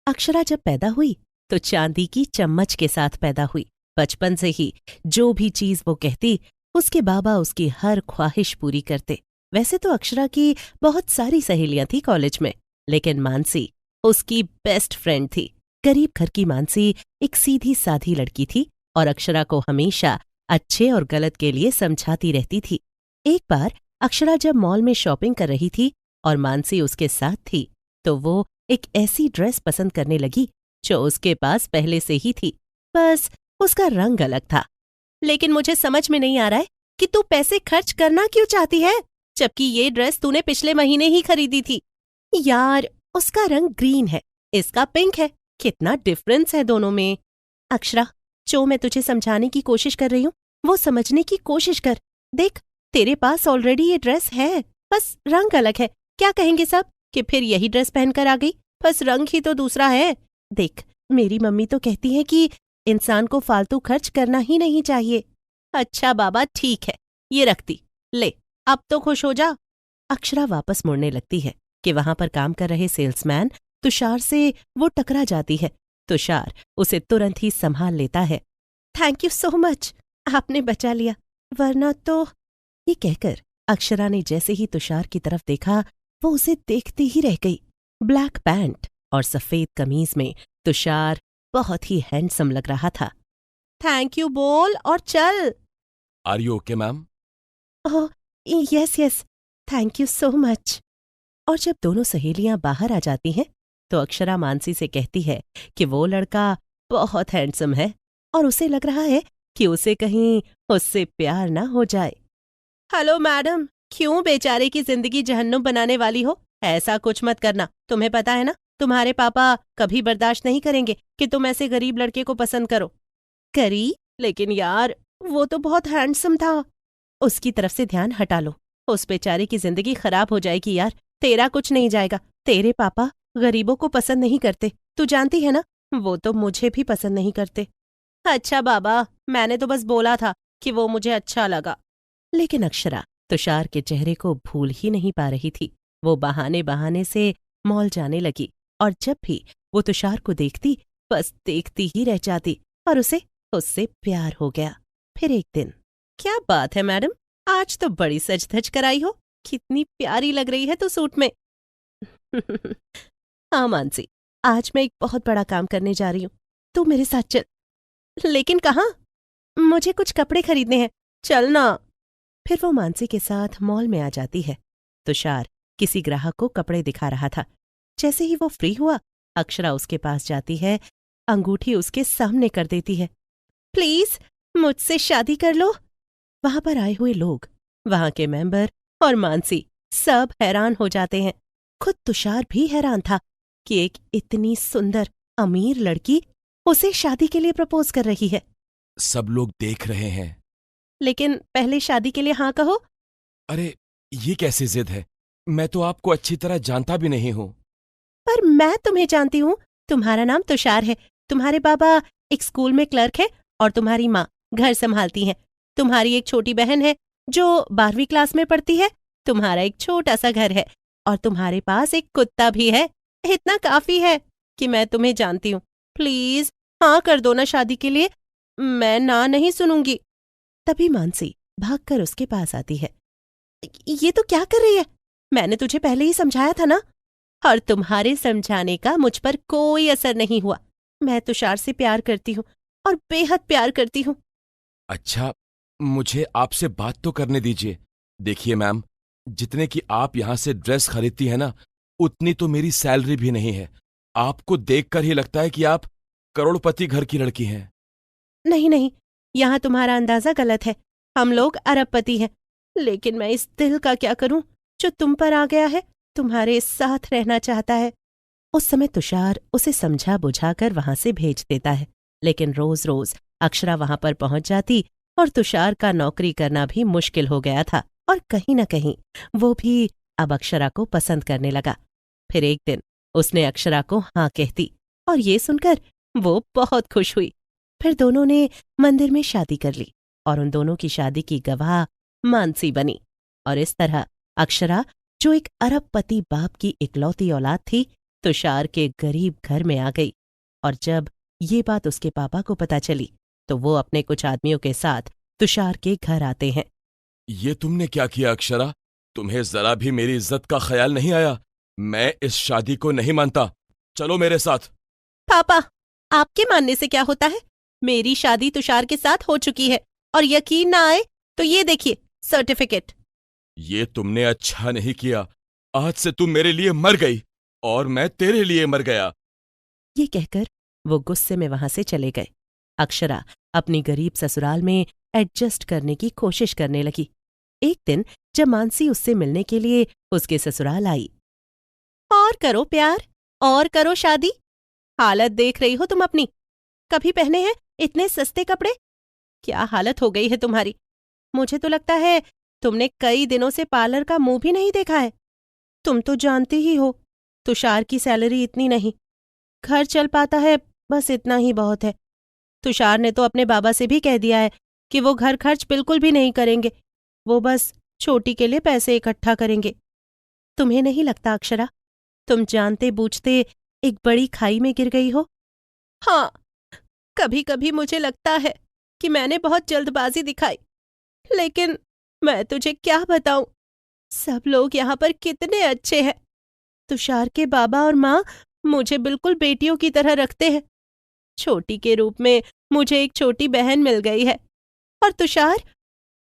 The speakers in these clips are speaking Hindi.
अक्षरा जब पैदा हुई तो चांदी की चम्मच के साथ पैदा हुई। बचपन से ही जो भी चीज वो कहती उसके बाबा उसकी हर ख्वाहिश पूरी करते। वैसे तो अक्षरा की बहुत सारी सहेलियां थी कॉलेज में, लेकिन मानसी उसकी बेस्ट फ्रेंड थी। गरीब घर की मानसी एक सीधी साधी लड़की थी और अक्षरा को हमेशा अच्छे और गलत के लिए समझाती रहती थी। एक बार अक्षरा जब मॉल में शॉपिंग कर रही थी और मानसी उसके साथ थी, तो वो एक ऐसी ड्रेस पसंद करने लगी जो उसके पास पहले से ही थी, बस उसका रंग अलग था। लेकिन मुझे समझ में नहीं आ रहा है कि तू पैसे खर्च करना क्यों चाहती है, जबकि ये ड्रेस तूने पिछले महीने ही खरीदी थी। यार, उसका रंग ग्रीन है, इसका पिंक है, कितना डिफरेंस है दोनों में। अक्षरा, जो मैं तुझे समझाने की कोशिश कर रही हूँ वो समझने की कोशिश कर। देख, तेरे पास ऑलरेडी ये ड्रेस है, बस रंग अलग है। क्या कहेंगे सब कि फिर यही ड्रेस पहनकर आ गई, बस रंग ही तो दूसरा है। देख, मेरी मम्मी तो कहती है कि इंसान को फालतू खर्च करना ही नहीं चाहिए। अच्छा बाबा, ठीक है, ये रखती, ले, अब तो खुश हो जा। अक्षरा वापस मुड़ने लगती है कि वहां पर काम कर रहे सेल्समैन तुषार से वो टकरा जाती है। तुषार उसे तुरंत ही संभाल लेता है। थैंक यू सो मच, आपने बचा लिया, वरना तो। ये कहकर अक्षरा ने जैसे ही तुषार की तरफ देखा वो उसे देखती ही रह गई। ब्लैक पैंट और सफेद कमीज में तुषार बहुत ही हैंडसम लग रहा था। थैंक यू बोल और चल। Are you okay ma'am? Oh yes yes, thank you so much. और जब दोनों सहेलियां बाहर आ जाती हैं तो अक्षरा मानसी से कहती है कि वो लड़का बहुत हैंडसम है और उसे लग रहा है कि उसे कहीं उससे प्यार ना हो जाए। हेलो मैडम, क्यों बेचारे की जिंदगी जहन्नुम बनाने वाली हो? ऐसा कुछ मत करना, तुम्हें पता है ना, तुम्हारे पापा कभी बर्दाश्त नहीं करेंगे कि तुम ऐसे गरीब लड़के को पसंद करो। गरीब? लेकिन यार, वो तो बहुत हैंडसम था। उसकी तरफ से ध्यान हटा लो, उस बेचारे की जिंदगी खराब हो जाएगी यार। तेरा कुछ नहीं जाएगा, तेरे पापा गरीबों को पसंद नहीं करते, तू जानती है ना, वो तो मुझे भी पसंद नहीं करते। अच्छा बाबा, मैंने तो बस बोला था कि वो मुझे अच्छा लगा। लेकिन अक्षरा तुषार के चेहरे को भूल ही नहीं पा रही थी। वो बहाने बहाने से मॉल जाने लगी और जब भी वो तुषार को देखती बस देखती ही रह जाती और उसे उससे प्यार हो गया। फिर एक दिन, क्या बात है मैडम, आज तो बड़ी सज धज कर आई हो, कितनी प्यारी लग रही है तू सूट में। हाँ मानसी, आज मैं एक बहुत बड़ा काम करने जा रही हूँ, तू मेरे साथ चल। लेकिन कहाँ? मुझे कुछ कपड़े खरीदने हैं, चल ना। फिर वो मानसी के साथ मॉल में आ जाती है। तुषार किसी ग्राहक को कपड़े दिखा रहा था। जैसे ही वो फ्री हुआ, अक्षरा उसके पास जाती है, अंगूठी उसके सामने कर देती है। प्लीज मुझसे शादी कर लो। वहां पर आए हुए लोग, वहां के मेंबर और मानसी सब हैरान हो जाते हैं। खुद तुषार भी हैरान था कि एक इतनी सुंदर अमीर लड़की उसे शादी के लिए प्रपोज कर रही है। सब लोग देख रहे हैं। लेकिन पहले शादी के लिए हाँ कहो। अरे, ये कैसी जिद है? मैं तो आपको अच्छी तरह जानता भी नहीं हूँ। पर मैं तुम्हें जानती हूँ, तुम्हारा नाम तुषार है, तुम्हारे बाबा एक स्कूल में क्लर्क है और तुम्हारी माँ घर संभालती हैं। तुम्हारी एक छोटी बहन है जो 12वीं क्लास में पढ़ती है, तुम्हारा एक छोटा सा घर है और तुम्हारे पास एक कुत्ता भी है। इतना काफी है कि मैं तुम्हें जानती हूँ। प्लीज हाँ कर दो ना शादी के लिए, मैं ना नहीं सुनूंगी। तभी मानसी भागकर उसके पास आती है। ये तो क्या कर रही है? मैंने तुझे पहले ही समझाया था ना, और तुम्हारे समझाने का मुझ पर कोई असर नहीं हुआ। मैं तुषार से प्यार करती हूँ और बेहद प्यार करती हूँ। अच्छा, मुझे आपसे बात तो करने दीजिए। देखिए मैम, जितने की आप यहाँ से ड्रेस खरीदती है ना, उतनी तो मेरी सैलरी भी नहीं है। आपको देखकर ही लगता है कि आप करोड़पति घर की लड़की हैं। नहीं नहीं, यहाँ तुम्हारा अंदाजा गलत है, हम लोग अरबपति हैं। लेकिन मैं इस दिल का क्या करूं जो तुम पर आ गया है, तुम्हारे साथ रहना चाहता है। उस समय तुषार उसे समझा बुझाकर वहां से भेज देता है, लेकिन रोज रोज अक्षरा वहां पर पहुंच जाती और तुषार का नौकरी करना भी मुश्किल हो गया था और कहीं न कहीं वो भी अब अक्षरा को पसंद करने लगा। फिर एक दिन उसने अक्षरा को हाँ कह दी और ये सुनकर वो बहुत खुश हुई। फिर दोनों ने मंदिर में शादी कर ली और उन दोनों की शादी की गवाह मानसी बनी। और इस तरह अक्षरा, जो एक अरबपति बाप की इकलौती औलाद थी, तुषार के गरीब घर में आ गई। और जब ये बात उसके पापा को पता चली तो वो अपने कुछ आदमियों के साथ तुषार के घर आते हैं। ये तुमने क्या किया अक्षरा? तुम्हें जरा भी मेरी इज्जत का ख्याल नहीं आया? मैं इस शादी को नहीं मानता। चलो मेरे साथ। पापा, आपके मानने से क्या होता है? मेरी शादी तुषार के साथ हो चुकी है और यकीन ना आए तो ये देखिए सर्टिफिकेट। ये तुमने अच्छा नहीं किया। आज से तुम मेरे लिए मर गई और मैं तेरे लिए मर गया। ये कहकर वो गुस्से में वहां से चले गए। अक्षरा अपनी गरीब ससुराल में एडजस्ट करने की कोशिश करने लगी। एक दिन जब मानसी उससे मिलने के लिए उसके ससुराल आई। और करो प्यार, और करो शादी। हालत देख रही हो तुम अपनी? कभी पहने हैं इतने सस्ते कपड़े? क्या हालत हो गई है तुम्हारी। मुझे तो लगता है तुमने कई दिनों से पार्लर का मुंह भी नहीं देखा है। तुम तो जानती ही हो तुषार की सैलरी इतनी नहीं, घर चल पाता है बस इतना ही बहुत है। तुषार ने तो अपने बाबा से भी कह दिया है कि वो घर खर्च बिल्कुल भी नहीं करेंगे, वो बस छोटी के लिए पैसे इकट्ठा करेंगे। तुम्हें नहीं लगता अक्षरा, तुम जानते बूझते एक बड़ी खाई में गिर गई हो? हाँ, कभी कभी मुझे लगता है कि मैंने बहुत जल्दबाजी दिखाई, लेकिन मैं तुझे क्या बताऊं, सब लोग यहाँ पर कितने अच्छे हैं। तुषार के बाबा और माँ मुझे बिल्कुल बेटियों की तरह रखते हैं। छोटी के रूप में मुझे एक छोटी बहन मिल गई है। और तुषार,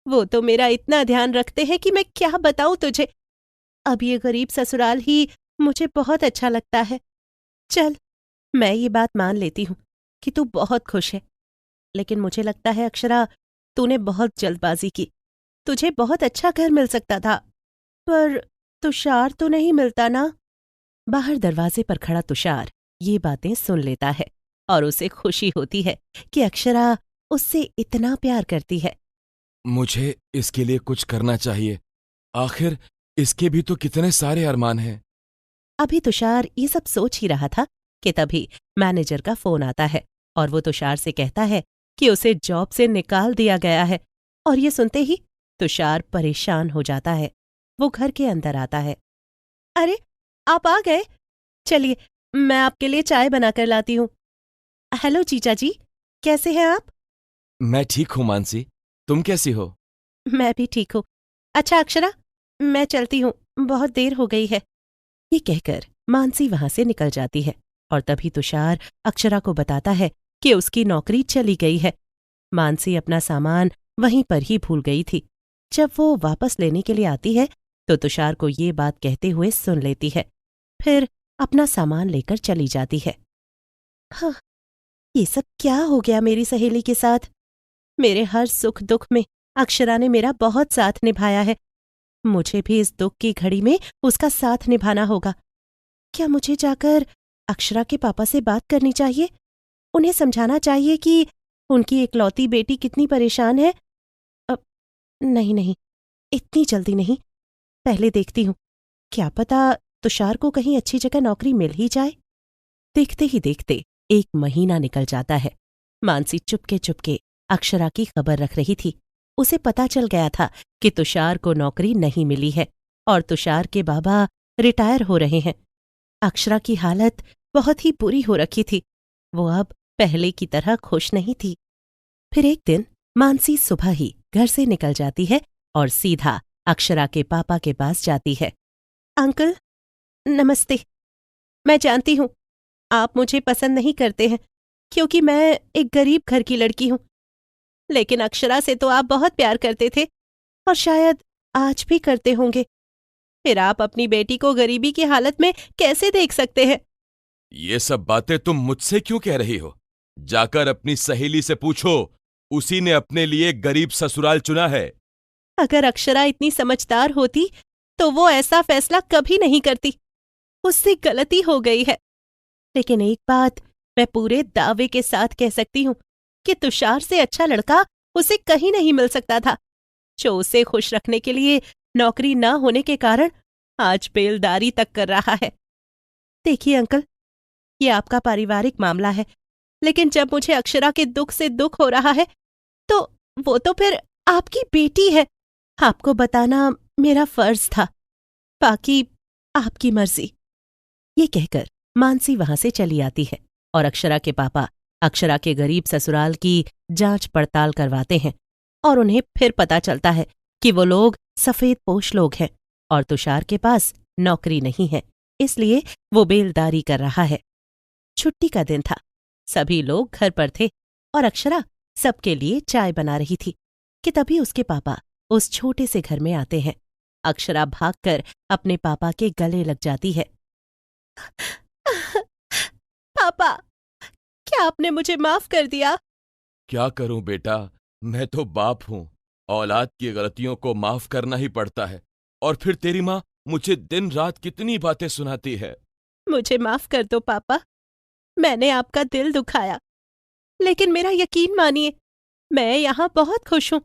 वो तो मेरा इतना ध्यान रखते हैं कि मैं क्या बताऊं तुझे। अब ये गरीब ससुराल ही मुझे बहुत अच्छा लगता है। चल, मैं ये बात मान लेती हूँ कि तू बहुत खुश है, लेकिन मुझे लगता है अक्षरा, तूने बहुत जल्दबाजी की। तुझे बहुत अच्छा घर मिल सकता था, पर तुषार तो नहीं मिलता ना। बाहर दरवाजे पर खड़ा तुषार ये बातें सुन लेता है और उसे खुशी होती है कि अक्षरा उससे इतना प्यार करती है। मुझे इसके लिए कुछ करना चाहिए। आखिर इसके भी तो कितने सारे अरमान हैं। अभी तुषार ये सब सोच ही रहा था कि तभी मैनेजर का फोन आता है और वो तुषार से कहता है कि उसे जॉब से निकाल दिया गया है। और ये सुनते ही तुषार परेशान हो जाता है। वो घर के अंदर आता है। अरे, आप आ गए? चलिए, मैं आपके लिए चाय बनाकर लाती हूँ। हेलो जीजा जी, कैसे हैं आप? मैं ठीक हूं मानसी, तुम कैसी हो? मैं भी ठीक हूँ। अच्छा अक्षरा, मैं चलती हूँ, बहुत देर हो गई है। ये कहकर मानसी वहां से निकल जाती है और तभी तुषार अक्षरा को बताता है कि उसकी नौकरी चली गई है। मानसी अपना सामान वहीं पर ही भूल गई थी। जब वो वापस लेने के लिए आती है तो तुषार को ये बात कहते हुए सुन लेती है, फिर अपना सामान लेकर चली जाती है। हाँ, ये सब क्या हो गया मेरी सहेली के साथ? मेरे हर सुख दुख में अक्षरा ने मेरा बहुत साथ निभाया है। मुझे भी इस दुख की घड़ी में उसका साथ निभाना होगा। क्या मुझे जाकर अक्षरा के पापा से बात करनी चाहिए? उन्हें समझाना चाहिए कि उनकी इकलौती बेटी कितनी परेशान है। अब नहीं नहीं, इतनी जल्दी नहीं, पहले देखती हूँ, क्या पता तुषार को कहीं अच्छी जगह नौकरी मिल ही जाए। देखते ही देखते 1 महीना निकल जाता है। मानसी चुपके चुपके अक्षरा की खबर रख रही थी। उसे पता चल गया था कि तुषार को नौकरी नहीं मिली है और तुषार के बाबा रिटायर हो रहे हैं। अक्षरा की हालत बहुत ही बुरी हो रखी थी। वो अब पहले की तरह खुश नहीं थी। फिर एक दिन मानसी सुबह ही घर से निकल जाती है और सीधा अक्षरा के पापा के पास जाती है। अंकल, नमस्ते। मैं जानती हूँ आप मुझे पसंद नहीं करते हैं क्योंकि मैं एक गरीब घर की लड़की हूँ, लेकिन अक्षरा से तो आप बहुत प्यार करते थे और शायद आज भी करते होंगे। फिर आप अपनी बेटी को गरीबी की हालत में कैसे देख सकते हैं? ये सब बातें तुम मुझसे क्यों कह रही हो? जाकर अपनी सहेली से पूछो, उसी ने अपने लिए गरीब ससुराल चुना है। अगर अक्षरा इतनी समझदार होती तो वो ऐसा फैसला कभी नहीं करती। उससे गलती हो गई है। लेकिन एक बात मैं पूरे दावे के साथ कह सकती हूँ कि तुषार से अच्छा लड़का उसे कहीं नहीं मिल सकता था, जो उसे खुश रखने के लिए नौकरी न होने के कारण आज बेलदारी तक कर रहा है। देखिए अंकल, ये आपका पारिवारिक मामला है, लेकिन जब मुझे अक्षरा के दुख से दुख हो रहा है तो वो तो फिर आपकी बेटी है। आपको बताना मेरा फर्ज था, बाकी आपकी मर्जी। ये कहकर मानसी वहां से चली आती है और अक्षरा के पापा अक्षरा के गरीब ससुराल की जांच पड़ताल करवाते हैं और उन्हें फिर पता चलता है कि वो लोग सफेद पोश लोग हैं और तुषार के पास नौकरी नहीं है, इसलिए वो बेलदारी कर रहा है। छुट्टी का दिन था, सभी लोग घर पर थे और अक्षरा सबके लिए चाय बना रही थी कि तभी उसके पापा उस छोटे से घर में आते हैं। अक्षरा भागकर अपने पापा के गले लग जाती है। पापा, क्या आपने मुझे माफ कर दिया? क्या करूं बेटा, मैं तो बाप हूं। औलाद की गलतियों को माफ करना ही पड़ता है। और फिर तेरी माँ मुझे दिन रात कितनी बातें सुनाती है। मुझे माफ कर दो पापा, मैंने आपका दिल दुखाया, लेकिन मेरा यकीन मानिए, मैं यहाँ बहुत खुश हूँ।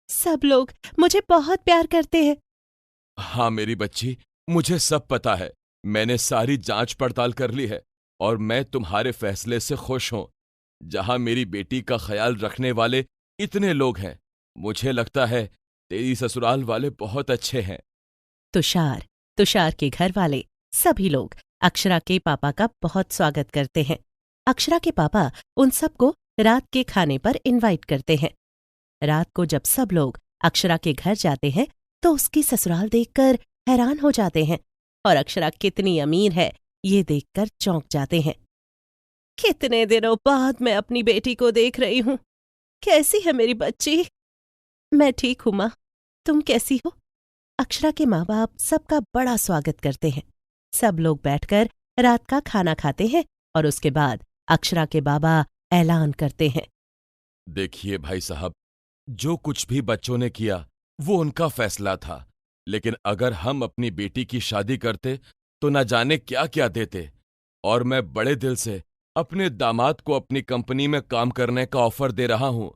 सब लोग मुझे बहुत प्यार करते हैं। हाँ मेरी बच्ची, मुझे सब पता है। मैंने सारी जांच पड़ताल कर ली है और मैं तुम्हारे फैसले से खुश हूं। जहां मेरी बेटी का ख्याल रखने वाले इतने लोग हैं, मुझे लगता है तेरी ससुराल वाले बहुत अच्छे हैं। तुषार के घर वाले सभी लोग अक्षरा के पापा का बहुत स्वागत करते हैं। अक्षरा के पापा उन सबको रात के खाने पर इनवाइट करते हैं। रात को जब सब लोग अक्षरा के घर जाते हैं तो उसकी ससुराल देखकर हैरान हो जाते हैं और अक्षरा कितनी अमीर है ये देखकर चौंक जाते हैं। कितने दिनों बाद मैं अपनी बेटी को देख रही हूँ। कैसी है मेरी बच्ची? मैं ठीक हूँ माँ, तुम कैसी हो? अक्षरा के माँ बाप सबका बड़ा स्वागत करते हैं। सब लोग बैठकर रात का खाना खाते हैं और उसके बाद अक्षरा के बाबा ऐलान करते हैं। देखिए भाई साहब, जो कुछ भी बच्चों ने किया वो उनका फैसला था, लेकिन अगर हम अपनी बेटी की शादी करते तो न जाने क्या क्या देते। और मैं बड़े दिल से अपने दामाद को अपनी कंपनी में काम करने का ऑफर दे रहा हूं।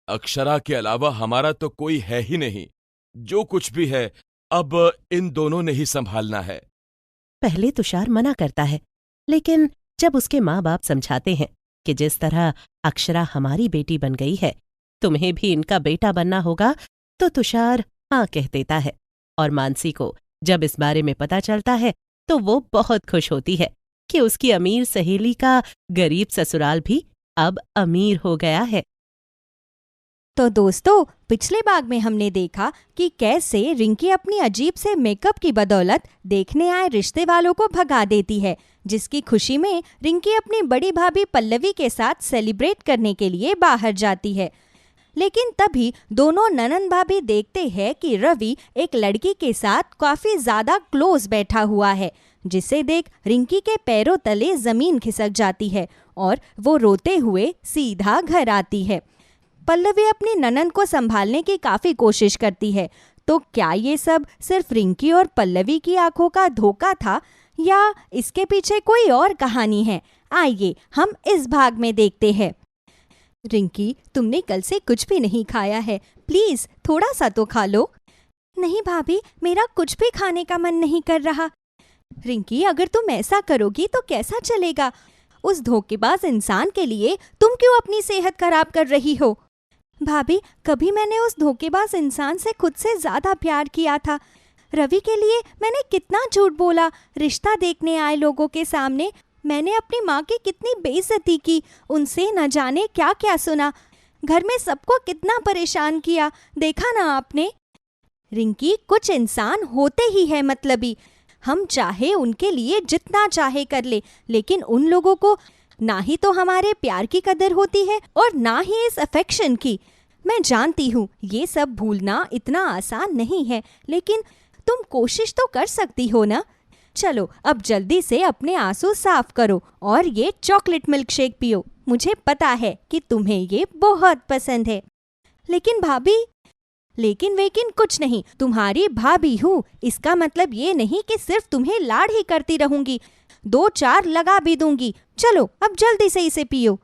अक्षरा के अलावा हमारा तो कोई है ही नहीं। जो कुछ भी है अब इन दोनों ने ही संभालना है। पहले तुषार मना करता है, लेकिन जब उसके माँ बाप समझाते हैं कि जिस तरह अक्षरा हमारी बेटी बन गई है, तुम्हें भी इनका बेटा बनना होगा, तो तुषार हाँ कह देता है। और मानसी को जब इस बारे में पता चलता है तो वो बहुत खुश होती है कि उसकी अमीर सहेली का गरीब ससुराल भी अब अमीर हो गया है। तो दोस्तों, पिछले भाग में हमने देखा कि कैसे रिंकी अपनी अजीब से मेकअप की बदौलत देखने आए रिश्ते वालों को भगा देती है, जिसकी खुशी में रिंकी अपनी बड़ी भाभी पल्लवी के साथ सेलिब्रेट करने के लिए बाहर जाती है। लेकिन तभी दोनों ननंद भाभी देखते हैं कि रवि एक लड़की के साथ काफी ज्यादा क्लोज बैठा हुआ है, जिसे देख रिंकी के पैरों तले जमीन खिसक जाती है और वो रोते हुए सीधा घर आती है। पल्लवी अपनी ननंद को संभालने की काफी कोशिश करती है। तो क्या ये सब सिर्फ रिंकी और पल्लवी की आंखों का धोखा था या इसके पीछे कोई और कहानी है? आइए हम इस भाग में देखते हैं। रिंकी, तुमने कल से कुछ भी नहीं खाया है, प्लीज थोड़ा सा तो खा लो। नहीं भाभी, मेरा कुछ भी खाने का मन नहीं कर रहा। रिंकी, अगर तुम ऐसा करोगी तो कैसा चलेगा? उस धोखेबाज इंसान के लिए तुम क्यों अपनी सेहत खराब कर रही हो? भाभी, कभी मैंने उस धोखेबाज इंसान से खुद से ज्यादा प्यार किया था। रवि के लिए मैंने कितना झूठ बोला, रिश्ता देखने आए लोगों के सामने मैंने अपनी माँ की कितनी बेइज्जती की, उनसे न जाने क्या क्या सुना, घर में सबको कितना परेशान किया, देखा ना आपने। रिंकी, कुछ इंसान होते ही है मतलबी। हम चाहे उनके लिए जितना चाहे कर ले, लेकिन उन लोगों को ना ही तो हमारे प्यार की कदर होती है और ना ही इस अफेक्शन की। मैं जानती हूँ ये सब भूलना इतना आसान नहीं है, लेकिन तुम कोशिश तो कर सकती हो ना। चलो अब जल्दी से अपने आंसू साफ करो और ये चॉकलेट मिल्क शेक पियो। मुझे पता है कि तुम्हें ये बहुत पसंद है। लेकिन भाभी, लेकिन कुछ नहीं, तुम्हारी भाभी हूँ, इसका मतलब ये नहीं कि सिर्फ तुम्हें लाड ही करती रहूंगी, 2-4 लगा भी दूंगी। चलो अब जल्दी से इसे पियो।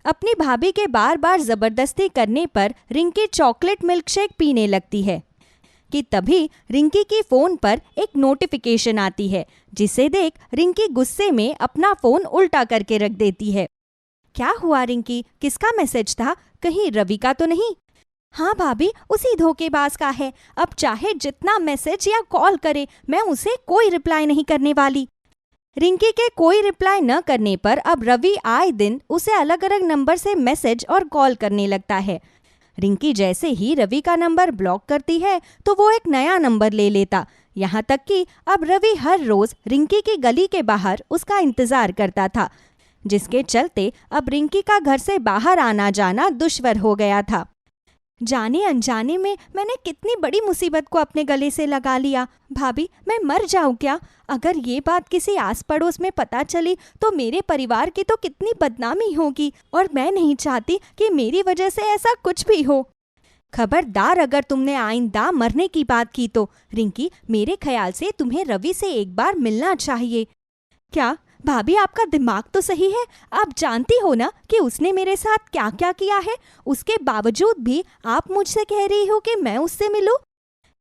अपनी भाभी के बार बार जबरदस्ती करने पर रिंकी चॉकलेट मिल्क शेक पीने लगती है कि तभी रिंकी की फोन पर एक नोटिफिकेशन आती है, जिसे देख रिंकी गुस्से में अपना फोन उल्टा करके रख देती है। क्या हुआ रिंकी, किसका मैसेज था? कहीं रवि का तो नहीं? हाँ भाभी, उसी धोखेबाज का है। अब चाहे जितना मैसेज या कॉल करे, मैं उसे कोई रिप्लाई नहीं करने वाली। रिंकी के कोई रिप्लाई न करने पर अब रवि आए दिन उसे अलग अलग नंबर से मैसेज और कॉल करने लगता है। रिंकी जैसे ही रवि का नंबर ब्लॉक करती है तो वो एक नया नंबर ले लेता। यहाँ तक कि अब रवि हर रोज रिंकी की गली के बाहर उसका इंतजार करता था, जिसके चलते अब रिंकी का घर से बाहर आना जाना दुश्वार हो गया था। जाने अनजाने में मैंने कितनी बड़ी मुसीबत को अपने गले से लगा लिया। भाभी, मैं मर जाऊं क्या? अगर ये बात किसी आस पड़ोस में पता चली तो मेरे परिवार की तो कितनी बदनामी होगी, और मैं नहीं चाहती कि मेरी वजह से ऐसा कुछ भी हो। खबरदार अगर तुमने आइंदा मरने की बात की तो रिंकी, मेरे ख्याल से तुम्हें रवि से एक बार मिलना चाहिए। क्या भाभी, आपका दिमाग तो सही है। आप जानती हो ना कि उसने मेरे साथ क्या क्या किया है। उसके बावजूद भी आप मुझसे कह रही हो कि मैं उससे मिलूं।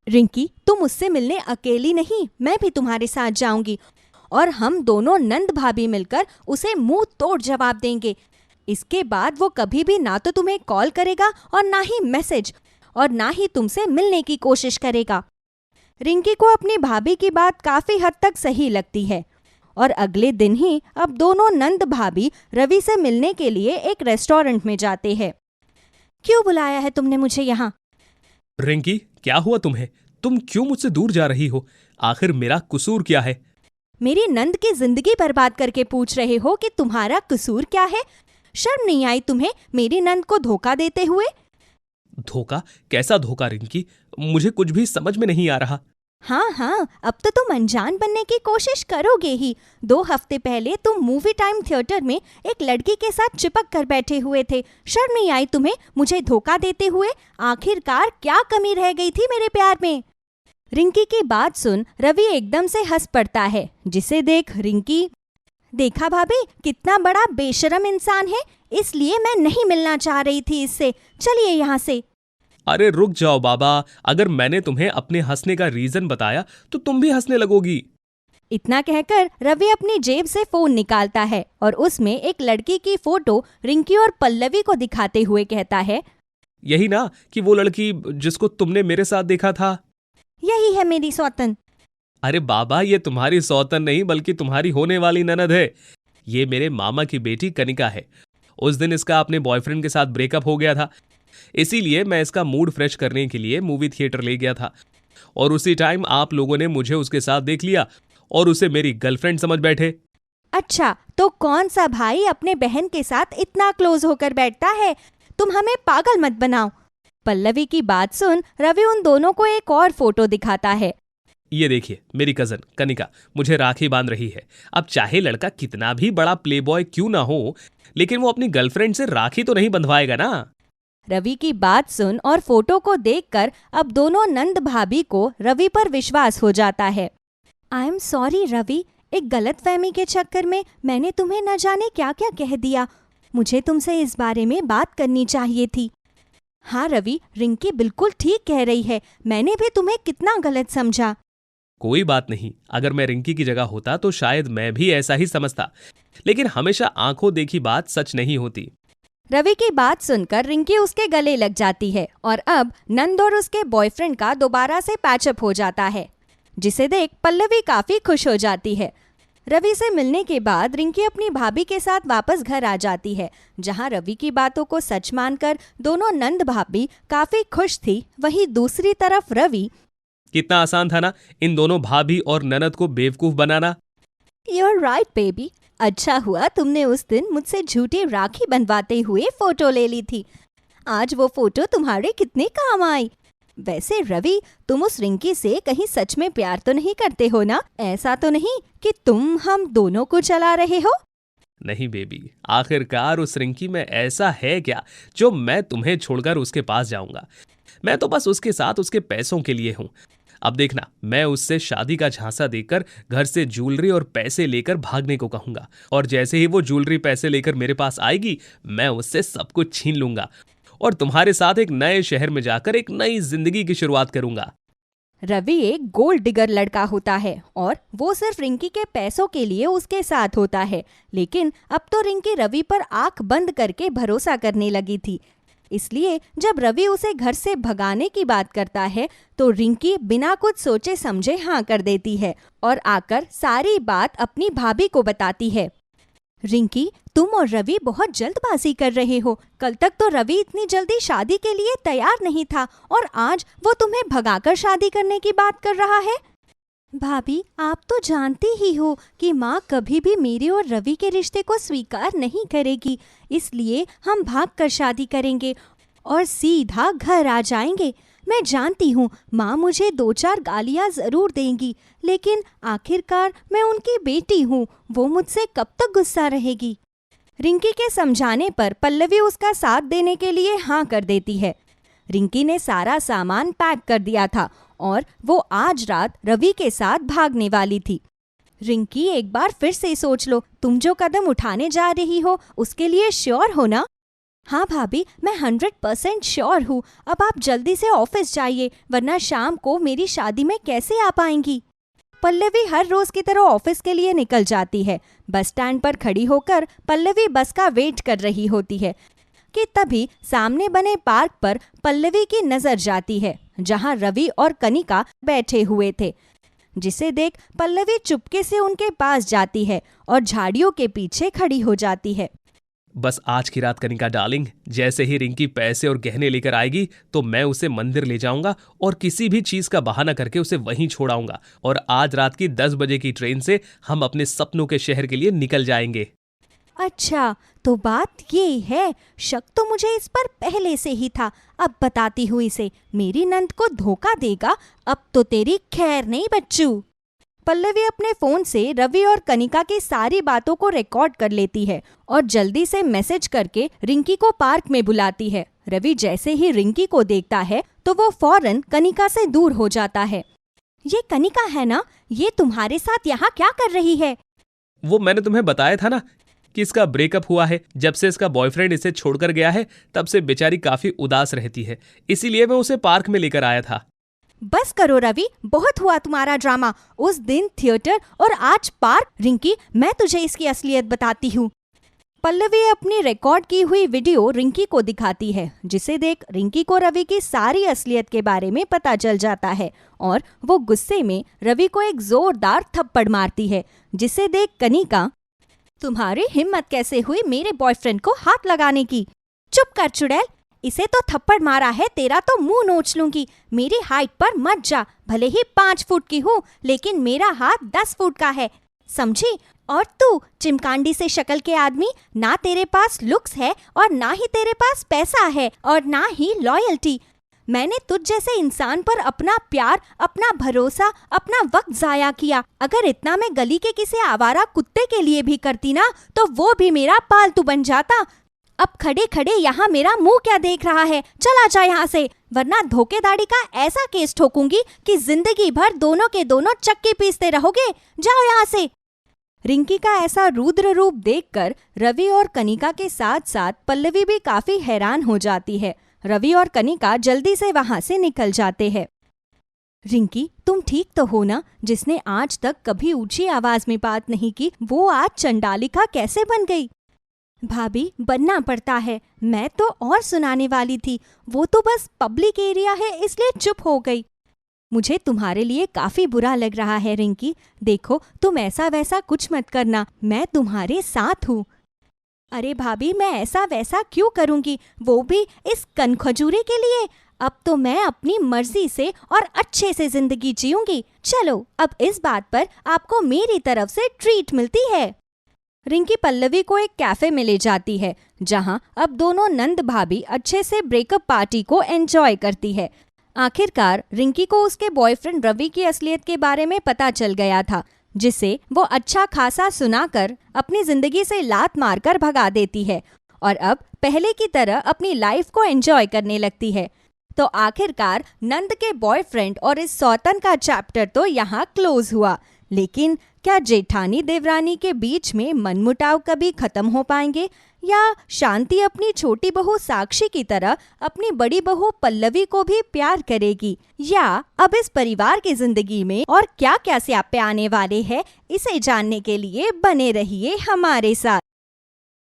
रिंकी, तुम उससे मिलने अकेली नहीं, मैं भी तुम्हारे साथ जाऊंगी, और हम दोनों नंद भाभी मिलकर उसे मुंह तोड़ जवाब देंगे। इसके बाद वो कभी भी ना तो तुम्हें कॉल करेगा और ना ही मैसेज, और ना ही तुमसे मिलने की कोशिश करेगा। रिंकी को अपनी भाभी की बात काफी हद तक सही लगती है, और अगले दिन ही अब दोनों नंद भाभी रवि से मिलने के लिए एक रेस्टोरेंट में जाते हैं। क्यों बुलाया है तुमने मुझे यहाँ? रिंकी, क्या हुआ तुम्हें? तुम क्यों मुझसे दूर जा रही हो? आखिर मेरा कसूर क्या है? मेरी नंद की जिंदगी बर्बाद करके पूछ रहे हो कि तुम्हारा कसूर क्या है? शर्म नहीं आई तुम्हें मेरी नंद को धोखा देते हुए? धोखा? कैसा धोखा रिंकी? मुझे कुछ भी समझ में नहीं आ रहा। हाँ, अब तो तुम अनजान बनने की कोशिश करोगे ही। 2 हफ्ते पहले तुम मूवी टाइम थिएटर में एक लड़की के साथ चिपक कर बैठे हुए थे। शर्म नहीं आई तुम्हें मुझे धोखा देते हुए? आखिरकार क्या कमी रह गई थी मेरे प्यार में? रिंकी की बात सुन रवि एकदम से हंस पड़ता है, जिसे देख रिंकी, देखा भाभी, कितना बड़ा बेशरम इंसान है, इसलिए मैं नहीं मिलना चाह रही थी इससे। चलिए यहाँ से। अरे रुक जाओ बाबा, अगर मैंने तुम्हें अपने हंसने का रीजन बताया तो तुम भी हंसने लगोगी। इतना कहकर रवि अपनी जेब से फोन निकालता है और उसमें एक लड़की की फोटो रिंकी और पल्लवी को दिखाते हुए कहता है, यही ना कि वो लड़की जिसको तुमने मेरे साथ देखा था? यही है मेरी सौतन। अरे बाबा, ये तुम्हारी सौतन नहीं बल्कि तुम्हारी होने वाली ननद है। ये मेरे मामा की बेटी कनिका है। उस दिन इसका अपने बॉयफ्रेंड के साथ ब्रेकअप हो गया था, इसीलिए मैं इसका मूड फ्रेश करने के लिए मूवी थिएटर ले गया था, और उसी टाइम आप लोगों ने मुझे उसके साथ देख लिया और उसे मेरी गर्लफ्रेंड समझ बैठे। अच्छा, तो कौन सा भाई अपने बहन के साथ इतना क्लोज होकर बैठता है? तुम हमें पागल मत बनाओ। पल्लवी की बात सुन रवि उन दोनों को एक और फोटो दिखाता है। ये देखिए, मेरी कजन कनिका मुझे राखी बांध रही है। अब चाहे लड़का कितना भी बड़ा प्लेबॉय क्यों ना हो, लेकिन वो अपनी गर्लफ्रेंड से राखी तो नहीं बंधवाएगा ना। रवि की बात सुन और फोटो को देखकर अब दोनों नंद भाभी को रवि पर विश्वास हो जाता है। आई एम सॉरी रवि, एक गलतफहमी के चक्कर में मैंने तुम्हें न जाने क्या क्या कह दिया। मुझे तुमसे इस बारे में बात करनी चाहिए थी। हाँ रवि, रिंकी बिल्कुल ठीक कह रही है, मैंने भी तुम्हें कितना गलत समझा। कोई बात नहीं, अगर मैं रिंकी की जगह होता तो शायद मैं भी ऐसा ही समझता, लेकिन हमेशा आंखों देखी बात सच नहीं होती। रवि की बात सुनकर रिंकी उसके गले लग जाती है और अब नंद और उसके बॉयफ्रेंड का दोबारा से पैचअप हो जाता है, जिसे देख पल्लवी काफी खुश हो जाती है। रवि से मिलने के बाद रिंकी अपनी भाभी के साथ वापस घर आ जाती है, जहां रवि की बातों को सच मानकर दोनों नंद भाभी काफी खुश थी। वहीं दूसरी तरफ रवि, कितना आसान था ना इन दोनों भाभी और ननद को बेवकूफ बनाना। You're right बेबी, अच्छा हुआ तुमने उस दिन मुझसे झूठी राखी बंधवाते हुए फोटो ले ली थी। आज वो फोटो तुम्हारे कितने काम आई। वैसे रवि, तुम उस रिंकी से कहीं सच में प्यार तो नहीं करते हो ना? ऐसा तो नहीं कि तुम हम दोनों को चला रहे हो? नहीं बेबी, आखिरकार उस रिंकी में ऐसा है क्या जो मैं तुम्हें छोड़कर उसके पास जाऊंगा? मैं तो बस उसके साथ उसके पैसों के लिए हूं। अब देखना, मैं उससे शादी का झांसा देकर घर से ज्वेलरी और पैसे लेकर भागने को कहूंगा, और जैसे ही वो ज्वेलरी पैसे लेकर मेरे पास आएगी, मैं उससे सब कुछ छीन लूंगा और तुम्हारे साथ एक नए शहर में जाकर एक नई जिंदगी की शुरुआत करूंगा। रवि एक गोल्ड डिगर लड़का होता है और वो सिर्फ रिंकी के पैसों के लिए उसके साथ होता है, लेकिन अब तो रिंकी रवि पर आंख बंद करके भरोसा करने लगी थी। इसलिए जब रवि उसे घर से भगाने की बात करता है तो रिंकी बिना कुछ सोचे समझे हाँ कर देती है और आकर सारी बात अपनी भाभी को बताती है। रिंकी, तुम और रवि बहुत जल्दबाजी कर रहे हो। कल तक तो रवि इतनी जल्दी शादी के लिए तैयार नहीं था और आज वो तुम्हें भगाकर शादी करने की बात कर रहा है। भाभी, आप तो जानती ही हो कि माँ कभी भी मेरे और रवि के रिश्ते को स्वीकार नहीं करेगी, इसलिए हम भागकर शादी करेंगे और सीधा घर आ जाएंगे। मैं जानती हूँ माँ मुझे 2-4 गालियाँ ज़रूर देंगी, लेकिन आखिरकार मैं उनकी बेटी हूँ, वो मुझसे कब तक गुस्सा रहेगी। रिंकी के समझाने पर पल्लवी उसका साथ देने के लिए हाँ कर देती है। रिंकी ने सारा सामान पैक कर दिया था और वो आज रात रवि के साथ भागने वाली थी। रिंकी, एक बार फिर से सोच लो, तुम जो कदम उठाने जा रही हो उसके लिए श्योर हो ना? हाँ भाभी, मैं 100% श्योर हूँ। अब आप जल्दी से ऑफिस जाइए, वरना शाम को मेरी शादी में कैसे आ पाएंगी। पल्लवी हर रोज की तरह ऑफिस के लिए निकल जाती है। बस स्टैंड पर खड़ी होकर पल्लवी बस का वेट कर रही होती है कि तभी सामने बने पार्क पर पल्लवी की नजर जाती है, जहां रवि और कनिका बैठे हुए थे, जिसे देख पल्लवी चुपके से उनके पास जाती है और झाड़ियों के पीछे खड़ी हो जाती है। बस आज की रात कनिका डार्लिंग, जैसे ही रिंकी पैसे और गहने लेकर आएगी तो मैं उसे मंदिर ले जाऊंगा और किसी भी चीज का बहाना करके उसे वहीं छोड़ाऊंगा और आज रात की 10 बजे की ट्रेन से हम अपने सपनों के शहर के लिए निकल जाएंगे। अच्छा, तो बात ये है। शक तो मुझे इस पर पहले से ही था। अब बताती हूँ इसे, मेरी नंद को धोखा देगा, अब तो तेरी खैर नहीं बच्चू। पल्लवी अपने फोन से रवि और कनिका की सारी बातों को रिकॉर्ड कर लेती है और जल्दी से मैसेज करके रिंकी को पार्क में बुलाती है। रवि जैसे ही रिंकी को देखता है तो वो फौरन कनिका से दूर हो जाता है। ये कनिका है ना? ये तुम्हारे साथ यहाँ क्या कर रही है? वो मैंने तुम्हें बताया था ना कि इसका ब्रेकअप हुआ है। जब से इसका बॉयफ्रेंड इसे छोड़कर गया है तब से बेचारी काफी उदास रहती है, इसीलिए मैं उसे पार्क में लेकर आया था। बस करो रवि, बहुत हुआ तुम्हारा ड्रामा। उस दिन थिएटर और आज पार्क। रिंकी, मैं तुझे इसकी असलियत बताती हूँ। पल्लवी अपनी रिकॉर्ड की हुई वीडियो रिंकी को दिखाती है, जिसे देख रिंकी को रवि की सारी असलियत के बारे में पता चल जाता है और वो गुस्से में रवि को एक जोरदार थप्पड़ मारती है, जिसे देख कनिका, तुम्हारी हिम्मत कैसे हुई मेरे बॉयफ्रेंड को हाथ लगाने की? चुप कर चुड़ैल, इसे तो थप्पड़ मारा है, तेरा तो मुंह नोच लूंगी। मेरी हाइट पर मत जा, भले ही 5 फुट की हूँ, लेकिन मेरा हाथ 10 फुट का है, समझी? और तू चिमकांडी से शक्ल के आदमी, ना तेरे पास लुक्स है और ना ही तेरे पास पैसा है और ना ही लॉयल्टी। मैंने तुझ जैसे इंसान पर अपना प्यार, अपना भरोसा, अपना वक्त जाया किया। अगर इतना मैं गली के किसी आवारा कुत्ते के लिए भी करती ना, तो वो भी मेरा पालतू बन जाता। अब खड़े खड़े यहाँ मेरा मुंह क्या देख रहा है? चला जा यहाँ से, वरना धोखेधाड़ी का ऐसा केस ठोकूंगी कि जिंदगी भर दोनों के दोनों चक्की पीसते रहोगे। जाओ यहाँ से। रिंकी का ऐसा रुद्र रूप देखकर रवि और कनिका के साथ साथ पल्लवी भी काफी हैरान हो जाती है। रवि और कनिका जल्दी से वहां से निकल जाते हैं। रिंकी, तुम ठीक तो हो ना? जिसने आज तक कभी ऊंची आवाज में बात नहीं की, वो आज चंडालिका कैसे बन गई? भाभी, बनना पड़ता है। मैं तो और सुनाने वाली थी, वो तो बस पब्लिक एरिया है इसलिए चुप हो गई। मुझे तुम्हारे लिए काफी बुरा लग रहा है रिंकी। देखो, तुम ऐसा वैसा कुछ मत करना, मैं तुम्हारे साथ हूँ। अरे भाभी, मैं ऐसा वैसा क्यों करूँगी, वो भी इस कनखजूरे के लिए? अब तो मैं अपनी मर्जी से और अच्छे से जिंदगी जीऊंगी। चलो, अब इस बात पर आपको मेरी तरफ से ट्रीट मिलती है। रिंकी पल्लवी को एक कैफे में ले जाती है, जहां अब दोनों नंद भाभी अच्छे से ब्रेकअप पार्टी को एंजॉय करती है। आखिरकार रिंकी को उसके बॉयफ्रेंड रवि की असलियत के बारे में पता चल गया था, जिसे वो अच्छा खासा सुनाकर अपनी जिंदगी से लात मारकर भगा देती है और अब पहले की तरह अपनी लाइफ को एंजॉय करने लगती है। तो आखिरकार नंद के बॉयफ्रेंड और इस सौतन का चैप्टर तो यहाँ क्लोज हुआ, लेकिन क्या जेठानी देवरानी के बीच में मनमुटाव कभी खत्म हो पाएंगे, या शांति अपनी छोटी बहू साक्षी की तरह अपनी बड़ी बहू पल्लवी को भी प्यार करेगी, या अब इस परिवार की जिंदगी में और क्या क्या स्यापे आने वाले हैं, इसे जानने के लिए बने रहिए हमारे साथ।